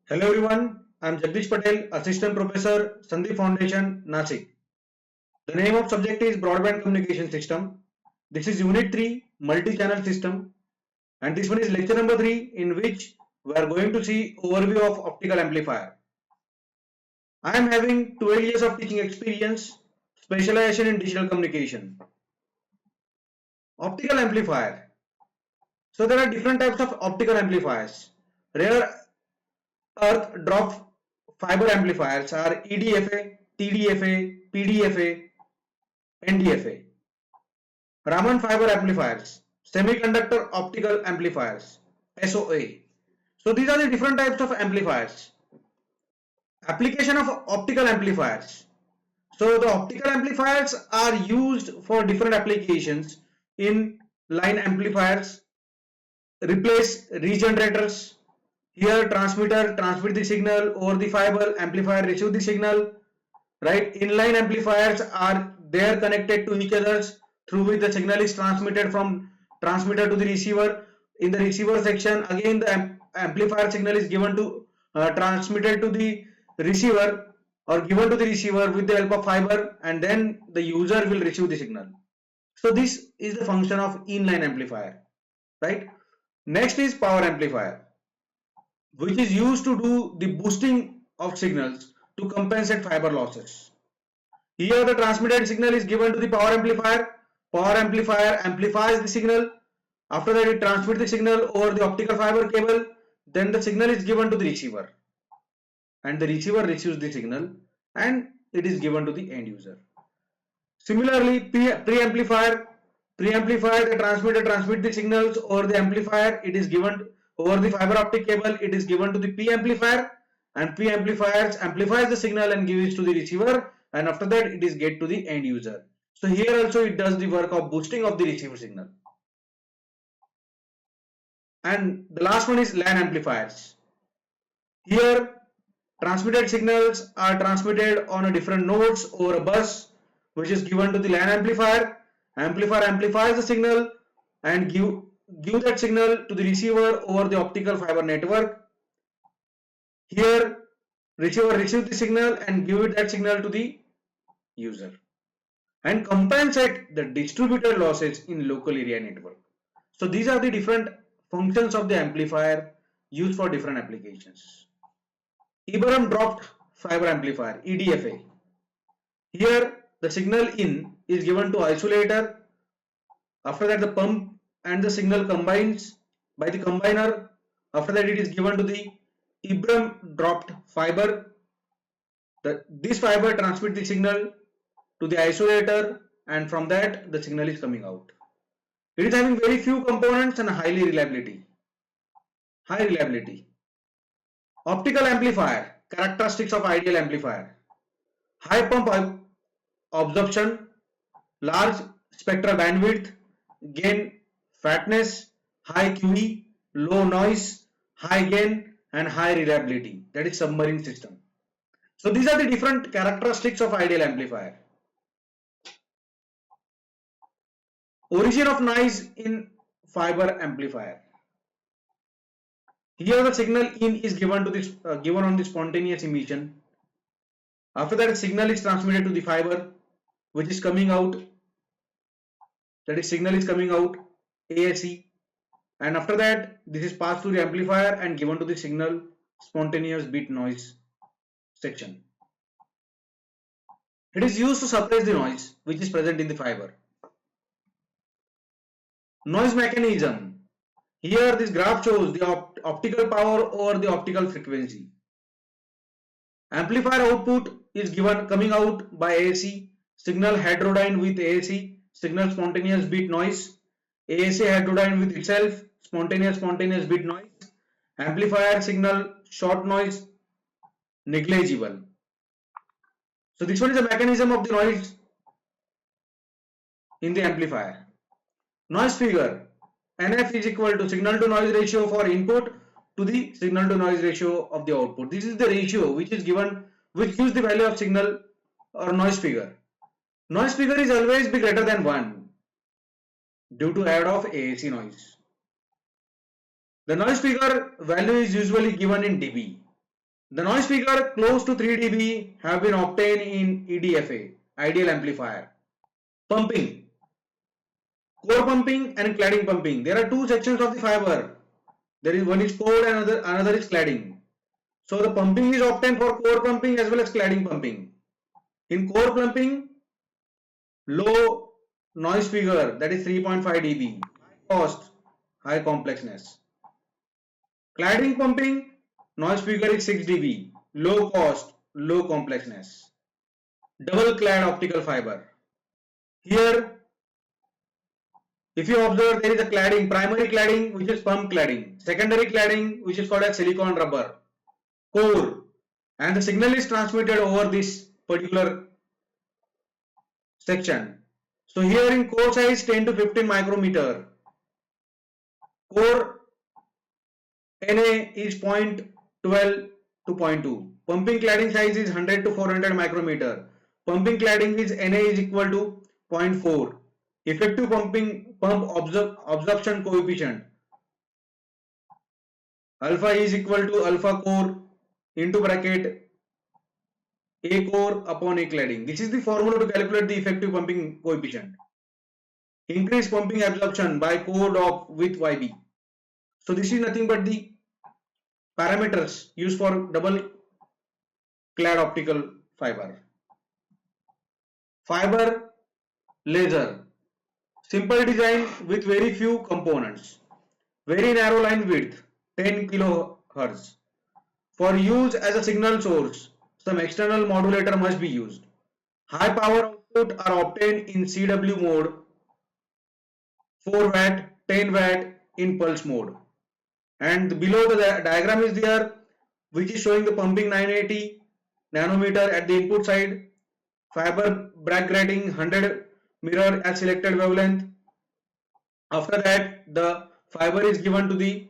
Hello everyone, I am Jagdish Patel, Assistant Professor, Sandeep Foundation, Nasik. The name of subject is Broadband Communication System. This is Unit 3, Multi-Channel System, and this one is lecture number 3 in which we are going to see overview of optical amplifier. I am having 12 years of teaching experience, specialization in digital communication. Optical amplifier. So there are different types of optical amplifiers. Rare earth drop fiber amplifiers are EDFA, TDFA, PDFA, NDFA. Raman fiber amplifiers, semiconductor optical amplifiers, SOA. So these are the different types of amplifiers. Application of optical amplifiers. So the optical amplifiers are used for different applications in line amplifiers, replace regenerators. Here transmitter transmit the signal over the fiber, amplifier receive the signal, right? Inline amplifiers are there connected to each others through which the signal is transmitted from transmitter to the receiver. In the receiver section, again the amplifier signal is given to transmitted to the receiver or given to the receiver with the help of fiber, and then the user will receive the signal. So this is the function of inline amplifier, right? Next is power amplifier, which is used to do the boosting of signals to compensate fiber losses. Here the transmitted signal is given to the power amplifier. Power amplifier amplifies the signal. After that it transmits the signal over the optical fiber cable. Then the signal is given to the receiver. And the receiver receives the signal and it is given to the end user. Similarly, pre-amplifier. Pre-amplifier, the transmitter transmits the signals over the amplifier. It is given over the fiber optic cable. It is given to the P-amplifier. And P-amplifiers amplifies the signal and gives it to the receiver, and after that it is get to the end user. So here also it does the work of boosting of the receiver signal. And the last one is LAN amplifiers. Here transmitted signals are transmitted on a different nodes over a bus, which is given to the LAN amplifier. Amplifier amplifies the signal and give that signal to the receiver over the optical fiber network. Here receiver receives the signal and give that signal to the user and compensate the distributed losses in local area network. So these are the different functions of the amplifier used for different applications. Iberm dropped fiber amplifier, EDFA. Here the signal in is given to isolator. After that the pump and the signal combines by the combiner. After that it is given to the Iberm dropped fiber. This fiber transmits the signal to the isolator, and from that the signal is coming out. It is having very few components and high reliability. Optical amplifier, characteristics of ideal amplifier: high pump absorption, large spectral bandwidth, gain fatness, high QE, low noise, high gain, and high reliability. That is submarine system. So these are the different characteristics of ideal amplifier. Origin of noise in fiber amplifier. Here the signal in is given to this given on the spontaneous emission. After that signal is transmitted to the fiber, which is coming out. That is signal is coming out ASE, and after that this is passed through the amplifier and given to the signal spontaneous bit noise section. It is used to suppress the noise which is present in the fiber. Noise mechanism. Here this graph shows the optical power over the optical frequency. Amplifier output is given coming out by ASE, signal heterodyne with ASE, signal spontaneous bit noise, ASE heterodyne with itself, spontaneous bit noise, amplifier signal short noise, negligible. So this one is the mechanism of the noise in the amplifier. Noise figure. NF is equal to signal to noise ratio for input to the signal to noise ratio of the output. This is the ratio which is given, which gives the value of signal or noise figure. Noise figure is always be greater than 1 due to add of ASE noise. The noise figure value is usually given in dB. The noise figure close to 3 dB have been obtained in EDFA, ideal amplifier. Pumping, core pumping and cladding pumping. There are two sections of the fiber. There is one is core and another is cladding. So the pumping is obtained for core pumping as well as cladding pumping. In core pumping, low noise figure, that is 3.5 dB, high cost, high complexness. Cladding pumping, noise figure is 6 dB, low cost, low complexness. Double clad optical fiber. Here, if you observe, there is a cladding, primary cladding which is pump cladding, secondary cladding which is called as silicon rubber, core, and the signal is transmitted over this particular section. So here in core size 10 to 15 micrometer, core NA is 0.12 to 0.2. Pumping cladding size is 100 to 400 micrometer. Pumping cladding is NA is equal to 0.4. Effective pump absorption coefficient alpha is equal to alpha core into bracket A core upon A cladding. This is the formula to calculate the effective pumping coefficient. Increase pumping absorption by core dop with YB. So this is nothing but the parameters used for double clad optical fiber. Fiber laser. Simple design with very few components. Very narrow line width, 10 kHz. For use as a signal source, some external modulator must be used. High power output are obtained in CW mode, 4 watt, 10 watt in pulse mode. And below the diagram is there, which is showing the pumping 980 nanometer at the input side, fiber bragg grating 100 mirror as selected wavelength. After that, the fiber is given to the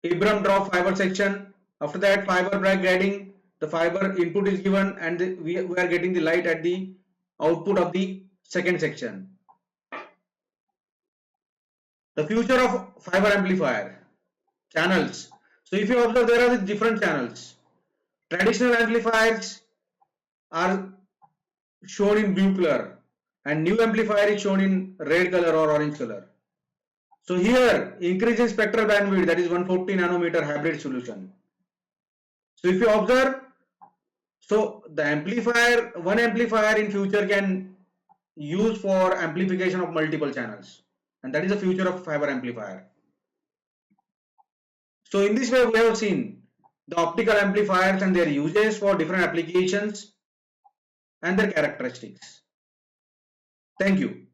Abram drop fiber section. After that, fiber bragg grating, the fiber input is given, and we are getting the light at the output of the second section. The future of fiber amplifier. Channels. So if you observe, there are the different channels. Traditional amplifiers are shown in blue color and new amplifier is shown in red color or orange color. So here increase in spectral bandwidth, that is 140 nanometer hybrid solution. So if you observe, so the amplifier, one amplifier in future can use for amplification of multiple channels, and that is the future of fiber amplifier. So in this way we have seen the optical amplifiers and their uses for different applications and their characteristics. Thank you.